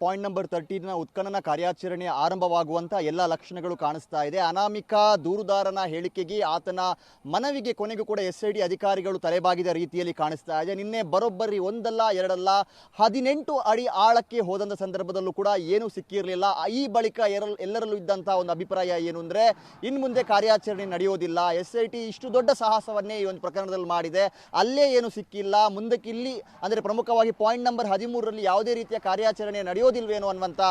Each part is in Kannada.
ಪಾಯಿಂಟ್ ನಂಬರ್ 13ನ ಉತ್ಖನನ ಕಾರ್ಯಾಚರಣೆ ಆರಂಭವಾಗುವಂತ ಎಲ್ಲ ಲಕ್ಷಣಗಳು ಕಾಣಿಸ್ತಾ ಇದೆ. ಅನಾಮಿಕ ದೂರುದಾರನ ಹೇಳಿಕೆಗೆ ಆತನ ಮನವಿಗೆ ಕೊನೆಗೂ ಕೂಡ ಎಸ್ಐಟಿ ಅಧಿಕಾರಿಗಳು ತಲೆಬಾಗಿದ ರೀತಿಯಲ್ಲಿ ಕಾಣಿಸ್ತಾ ಇದೆ. ನಿನ್ನೆ ಬರೋಬ್ಬರಿ ಒಂದಲ್ಲ ಎರಡಲ್ಲ 18 ಅಡಿ ಆಳಕ್ಕೆ ಹೋದಂತ ಸಂದರ್ಭದಲ್ಲೂ ಕೂಡ ಏನೂ ಸಿಕ್ಕಿರಲಿಲ್ಲ. ಈ ಬಳಿಕ ಎಲ್ಲರಲ್ಲೂ ಇದ್ದಂಥ ಒಂದು ಅಭಿಪ್ರಾಯ ಏನು ಅಂದರೆ ಇನ್ನು ಮುಂದೆ ಕಾರ್ಯಾಚರಣೆ ನಡೆಯೋದಿಲ್ಲ. ಎಸ್ಐಟಿ ಇಷ್ಟು ದೊಡ್ಡ ಸಾಹಸವನ್ನೇ ಈ ಒಂದು ಪ್ರಕರಣದಲ್ಲಿ ಮಾಡಿದೆ, ಅಲ್ಲೇ ಏನು ಸಿಕ್ಕಿಲ್ಲ, ಮುಂದಕ್ಕೆ ಇಲ್ಲಿ ಅಂದರೆ ಪ್ರಮುಖವಾಗಿ ಪಾಯಿಂಟ್ ನಂಬರ್ 13ರಲ್ಲಿ ಯಾವುದೇ ರೀತಿಯ ಕಾರ್ಯಾಚರಣೆ ನಡೆಯೋದಿಲ್ವೇನೋ ಅನ್ನುವಂಥ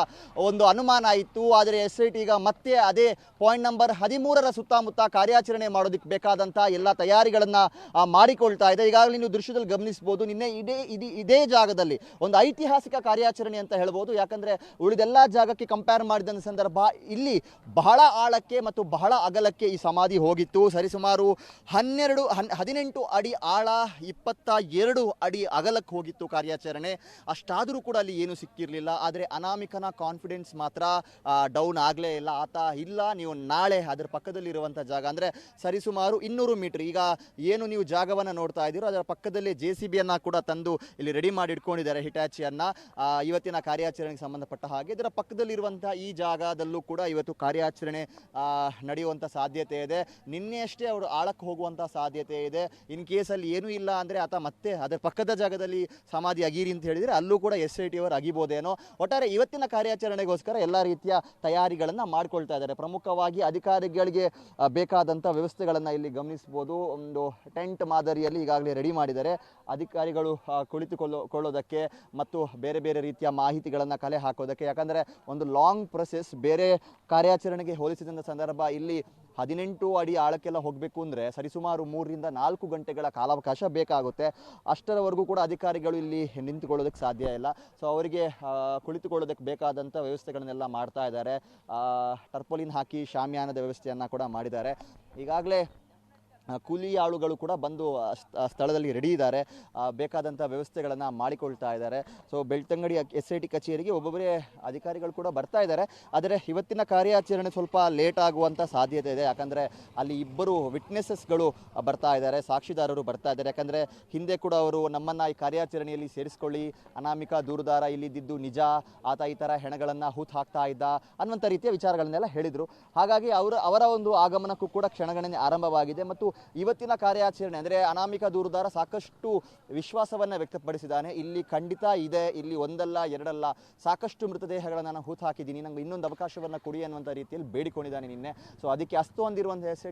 ಒಂದು ಅನುಮಾನ ಇತ್ತು. ಆದರೆ ಎಸ್ಐಟಿ ಈಗ ಮತ್ತೆ ಅದೇ ಪಾಯಿಂಟ್ ನಂಬರ್ 13ರ ಸುತ್ತಮುತ್ತ ಕಾರ್ಯಾಚರಣೆ ಮಾಡೋದಕ್ಕೆ ಬೇಕಾದಂಥ ಎಲ್ಲ ತಯಾರಿಗಳನ್ನು ಮಾಡಿಕೊಳ್ತಾ ಇದೆ. ಈಗಾಗಲೇ ನೀವು ದೃಶ್ಯದಲ್ಲಿ ಗಮನಿಸಬಹುದು, ನಿನ್ನೆ ಇದೇ ಜಾಗದಲ್ಲಿ ಒಂದು ಐತಿಹಾಸಿಕ ಕಾರ್ಯಾಚರಣೆ ಅಂತ ಹೇಳ್ಬೋದು. ಯಾಕಂದರೆ ಉಳಿದೆಲ್ಲ ಜಾಗಕ್ಕೆ ಕಂಪೇರ್ ಮಾಡಿದ ಸಂದರ್ಭ ಇಲ್ಲಿ ಬಹಳ ಆಳಕ್ಕೆ ಮತ್ತು ಬಹಳ ಅಗಲಕ್ಕೆ ಈ ಸಮಾಧಿ ಹೋಗಿತ್ತು. ಸರಿಸುಮಾರು 18 ಅಡಿ ಆಳ, 22 ಅಡಿ ಅಗಲಕ್ಕೆ ಹೋಗಿತ್ತು ಕಾರ್ಯಾಚರಣೆ. ಅಷ್ಟಾದರೂ ಕೂಡ ಅಲ್ಲಿ ಏನು ಸಿಕ್ಕಿರಲಿಲ್ಲ. ಆದರೆ ಅನಾಮಿಕನ ಕಾನ್ಫಿಡೆನ್ಸ್ ಮಾತ್ರ ಡೌನ್ ಆಗಲೇ ಇಲ್ಲ. ಆತ ಇಲ್ಲ, ನೀವು ನಾಳೆ ಅದರ ಪಕ್ಕದಲ್ಲಿರುವಂಥ ಜಾಗ ಅಂದರೆ ಸರಿಸುಮಾರು 200 ಮೀಟರ್, ಈಗ ಏನು ನೀವು ಜಾಗವನ್ನು ನೋಡ್ತಾ ಇದ್ದೀರೋ ಅದರ ಪಕ್ಕದಲ್ಲಿ JCB ಕೂಡ ತಂದು ಇಲ್ಲಿ ರೆಡಿ ಮಾಡಿ ಇಟ್ಕೊಂಡಿದ್ದಾರೆ, ಹಿಟಾಚಿಯನ್ನು. ಇವತ್ತಿನ ಕಾರ್ಯಾಚರಣೆಗೆ ಸಂಬಂಧಪಟ್ಟ ಹಾಗೆ ಇದರ ಪಕ್ಕದಲ್ಲಿರುವಂಥ ಈ ಜಾಗದಲ್ಲೂ ಕೂಡ ಇವತ್ತು ಕಾರ್ಯಾಚರಣೆ ನಡೆಯುವಂಥ ಸಾಧ್ಯತೆ ಇದೆ. ನಿನ್ನೆಯಷ್ಟೇ ಅವರು ಆಳಕ್ಕೆ ಹೋಗುವಂಥ ಸಾಧ್ಯತೆ ಇದೆ. ಇನ್ ಕೇಸಲ್ಲಿ ಏನೂ ಇಲ್ಲ ಅಂದರೆ ಆತ ಮತ್ತೆ ಅದರ ಪಕ್ಕದ ಜಾಗದಲ್ಲಿ ಸಮಾಧಿ ಅಗೀರಿ ಅಂತ ಹೇಳಿದರೆ ಅಲ್ಲೂ ಕೂಡ SIT ಅವರು ಅಗಿಬೋದೇನೋ. ಒಟ್ಟಾರೆ ಇವತ್ತಿನ ಕಾರ್ಯಾಚರಣೆಗೋಸ್ಕರ ಎಲ್ಲ ರೀತಿಯ ತಯಾರಿಗಳನ್ನು ಮಾಡ್ಕೊಳ್ತಾ ಇದ್ದಾರೆ. ಪ್ರಮುಖವಾಗಿ ಅಧಿಕಾರಿಗಳಿಗೆ ಬೇಕಾದಂಥ ವ್ಯವಸ್ಥೆಗಳನ್ನು ಇಲ್ಲಿ ಗಮನಿಸ್ಬೋದು. ಒಂದು ಟೆಂಟ್ ಮಾದರಿಯಲ್ಲಿ ಈಗಾಗಲೇ ರೆಡಿ ಮಾಡಿದ್ದಾರೆ. ಅಧಿಕಾರಿಗಳು ಕುಳಿತುಕೊಳ್ಳೋದಕ್ಕೆ ಮತ್ತು ಬೇರೆ ಬೇರೆ ರೀತಿಯ ಮಾಹಿತಿಗಳನ್ನು ಕಲೆ ಹಾಕೋದಕ್ಕೆ. ಯಾಕಂದರೆ ಒಂದು ಲಾಂಗ್ ಪ್ರೊಸೆಸ್, ಬೇರೆ ಕಾರ್ಯಾಚರಣೆಗೆ ಹೋಲಿಸಿದಂಥ ಸಂದರ್ಭ ಇಲ್ಲಿ 18 ಅಡಿ ಆಳಕ್ಕೆಲ್ಲ ಹೋಗಬೇಕು ಅಂದರೆ ಸರಿಸುಮಾರು 3 ರಿಂದ 4 ಗಂಟೆಗಳ ಕಾಲಾವಕಾಶ ಬೇಕಾಗುತ್ತೆ. ಅಷ್ಟರವರೆಗೂ ಕೂಡ ಅಧಿಕಾರಿಗಳು ಇಲ್ಲಿ ನಿಂತುಕೊಳ್ಳೋದಕ್ಕೆ ಸಾಧ್ಯ ಇಲ್ಲ. ಸೊ ಅವರಿಗೆ ಕುಳಿತುಕೊಳ್ಳೋದಕ್ಕೆ ಬೇಕಾದಂಥ ವ್ಯವಸ್ಥೆಗಳನ್ನೆಲ್ಲ ಮಾಡ್ತಾ ಇದ್ದಾರೆ. ಟರ್ಪೋಲಿನ್ ಹಾಕಿ ಶಾಮಿಯಾನದ ವ್ಯವಸ್ಥೆಯನ್ನು ಕೂಡ ಮಾಡಿದ್ದಾರೆ. ಈಗಾಗಲೇ ಕೂಲಿ ಆಳುಗಳು ಕೂಡ ಬಂದು ಸ್ಥಳದಲ್ಲಿ ರೆಡಿ ಇದ್ದಾರೆ, ಬೇಕಾದಂಥ ವ್ಯವಸ್ಥೆಗಳನ್ನು ಮಾಡಿಕೊಳ್ತಾ ಇದ್ದಾರೆ. ಸೊ ಬೆಳ್ತಂಗಡಿ SIT ಕಚೇರಿಗೆ ಒಬ್ಬೊಬ್ಬರೇ ಅಧಿಕಾರಿಗಳು ಕೂಡ ಬರ್ತಾ ಇದ್ದಾರೆ. ಆದರೆ ಇವತ್ತಿನ ಕಾರ್ಯಾಚರಣೆ ಸ್ವಲ್ಪ ಲೇಟ್ ಆಗುವಂಥ ಸಾಧ್ಯತೆ ಇದೆ. ಯಾಕಂದರೆ ಅಲ್ಲಿ ಇಬ್ಬರು ವಿಟ್ನೆಸಸ್ಗಳು ಬರ್ತಾ ಇದ್ದಾರೆ, ಸಾಕ್ಷಿದಾರರು ಬರ್ತಾ ಇದ್ದಾರೆ. ಯಾಕಂದರೆ ಹಿಂದೆ ಕೂಡ ಅವರು ನಮ್ಮನ್ನು ಈ ಕಾರ್ಯಾಚರಣೆಯಲ್ಲಿ ಸೇರಿಸ್ಕೊಳ್ಳಿ, ಅನಾಮಿಕ ದೂರುದಾರ ಇಲ್ಲಿದ್ದು ನಿಜ, ಆತ ಈ ಥರ ಹೆಣಗಳನ್ನು ಹೂತು ಹಾಕ್ತಾ ಇದ್ದ ಅನ್ನುವಂಥ ರೀತಿಯ ವಿಚಾರಗಳನ್ನೆಲ್ಲ ಹೇಳಿದರು. ಹಾಗಾಗಿ ಅವರ ಒಂದು ಆಗಮನಕ್ಕೂ ಕೂಡ ಕ್ಷಣಗಣನೆ ಆರಂಭವಾಗಿದೆ. ಮತ್ತು ಇವತ್ತಿನ ಕಾರ್ಯಾಚರಣೆ ಅಂದರೆ ಅನಾಮಿಕ ದೂರುದಾರ ಸಾಕಷ್ಟು ವಿಶ್ವಾಸವನ್ನು ವ್ಯಕ್ತಪಡಿಸಿದ್ದಾನೆ. ಇಲ್ಲಿ ಖಂಡಿತ ಇದೆ, ಇಲ್ಲಿ ಒಂದಲ್ಲ ಎರಡಲ್ಲ ಸಾಕಷ್ಟು ಮೃತದೇಹಗಳನ್ನು ನಾನು ಹೂತು ಹಾಕಿದ್ದೀನಿ, ನಂಗೆ ಇನ್ನೊಂದು ಅವಕಾಶವನ್ನು ಕೊಡಿ ಅನ್ನುವಂಥ ರೀತಿಯಲ್ಲಿ ಬೇಡಿಕೊಂಡಿದ್ದಾನೆ ನಿನ್ನೆ. ಸೊ ಅದಕ್ಕೆ ಅಸ್ತು ಹೊಂದಿರುವಂಥ SIT